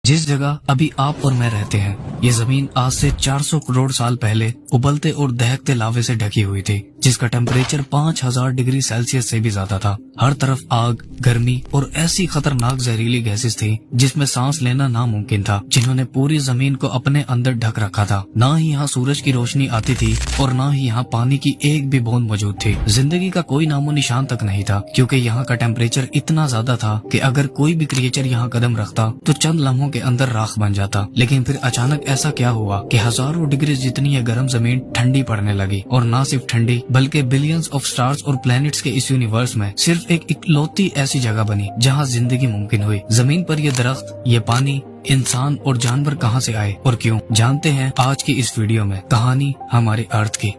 जिस जगह अभी आप और मैं रहते हैं, ये जमीन आज से 400 करोड़ साल पहले उबलते और दहकते लावे से ढकी हुई थी, जिसका टेम्परेचर 5000 डिग्री सेल्सियस से भी ज्यादा था। हर तरफ आग, गर्मी और ऐसी खतरनाक जहरीली गैसेस थी जिसमें सांस लेना नामुमकिन था, जिन्होंने पूरी जमीन को अपने अंदर ढक रखा था। ना ही यहाँ सूरज की रोशनी आती थी और ना ही यहाँ पानी की एक भी बूंद मौजूद थी। जिंदगी का कोई नामो निशान तक नहीं था, क्योंकि यहाँ का टेम्परेचर इतना ज्यादा था कि अगर कोई भी क्रिएचर यहाँ कदम रखता तो चंद लम्हों के अंदर राख बन जाता। लेकिन फिर अचानक ऐसा क्या हुआ कि हजारों डिग्री जितनी ये गर्म जमीन ठंडी पड़ने लगी, और न सिर्फ ठंडी बल्कि बिलियंस ऑफ स्टार्स और प्लैनेट्स के इस यूनिवर्स में सिर्फ एक इकलौती ऐसी जगह बनी जहाँ जिंदगी मुमकिन हुई। जमीन पर ये दरख्त, ये पानी, इंसान और जानवर कहाँ से आए और क्यों, जानते हैं आज की इस वीडियो में। कहानी हमारे अर्थ की।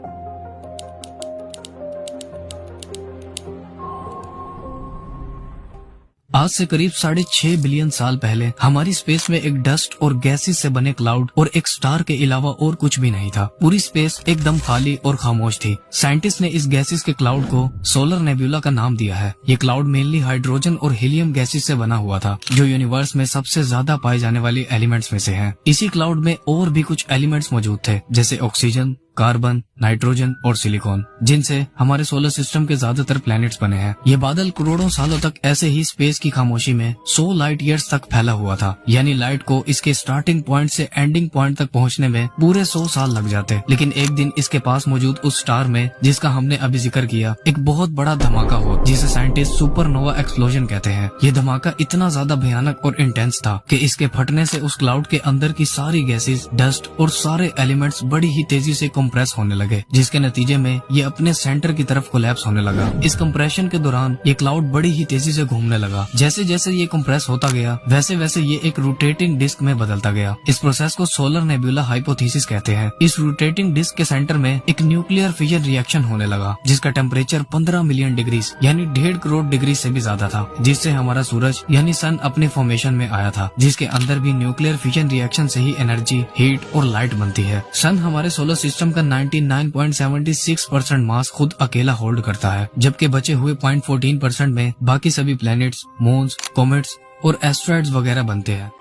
आज से करीब 6.5 बिलियन साल पहले हमारी स्पेस में एक डस्ट और गैसेस से बने क्लाउड और एक स्टार के अलावा और कुछ भी नहीं था। पूरी स्पेस एकदम खाली और खामोश थी। साइंटिस्ट ने इस गैसेस के क्लाउड को सोलर नेब्यूला का नाम दिया है। ये क्लाउड मेनली हाइड्रोजन और हीलियम गैसेस से बना हुआ था, जो यूनिवर्स में सबसे ज्यादा पाए जाने वाले एलिमेंट्स में से हैं। इसी क्लाउड में और भी कुछ एलिमेंट्स मौजूद थे, जैसे ऑक्सीजन, कार्बन, नाइट्रोजन और सिलिकॉन, जिनसे हमारे सोलर सिस्टम के ज्यादातर प्लैनेट्स बने हैं। ये बादल करोड़ों सालों तक ऐसे ही स्पेस की खामोशी में 100 लाइट ईयर्स तक फैला हुआ था। यानी लाइट को इसके स्टार्टिंग पॉइंट से एंडिंग पॉइंट तक पहुंचने में पूरे 100 साल लग जाते। लेकिन एक दिन इसके पास मौजूद उस स्टार में, जिसका हमने अभी जिक्र किया, एक बहुत बड़ा धमाका हुआ, जिसे साइंटिस्ट सुपरनोवा एक्सप्लोजन कहते हैं। ये धमाका इतना ज्यादा भयानक और इंटेंस था कि इसके फटने से उस क्लाउड के अंदर की सारी गैसेस, डस्ट और सारे एलिमेंट्स बड़ी ही तेजी से कंप्रेस होने लगे, जिसके नतीजे में ये अपने सेंटर की तरफ कोलैप्स होने लगा। इस कंप्रेशन के दौरान ये क्लाउड बड़ी ही तेजी से घूमने लगा। जैसे जैसे ये कंप्रेस होता गया, वैसे वैसे ये एक रोटेटिंग डिस्क में बदलता गया। इस प्रोसेस को सोलर नेब्यूला हाइपोथेसिस कहते हैं। इस रोटेटिंग डिस्क के सेंटर में एक न्यूक्लियर फिजन रिएक्शन होने लगा, जिसका टेम्परेचर 15 मिलियन डिग्री यानी 1.5 करोड़ डिग्री से भी ज्यादा था, जिससे हमारा सूरज यानी सन अपने फॉर्मेशन में आया था, जिसके अंदर भी न्यूक्लियर फिजन रिएक्शन से ही एनर्जी, हीट और लाइट बनती है। सन हमारे सोलर सिस्टम का 99.76% मास खुद अकेला होल्ड करता है, जबकि बचे हुए 0.14% में बाकी सभी प्लैनेट्स, मून्स, कॉमेट्स और एस्ट्रॉइड्स वगैरह बनते हैं।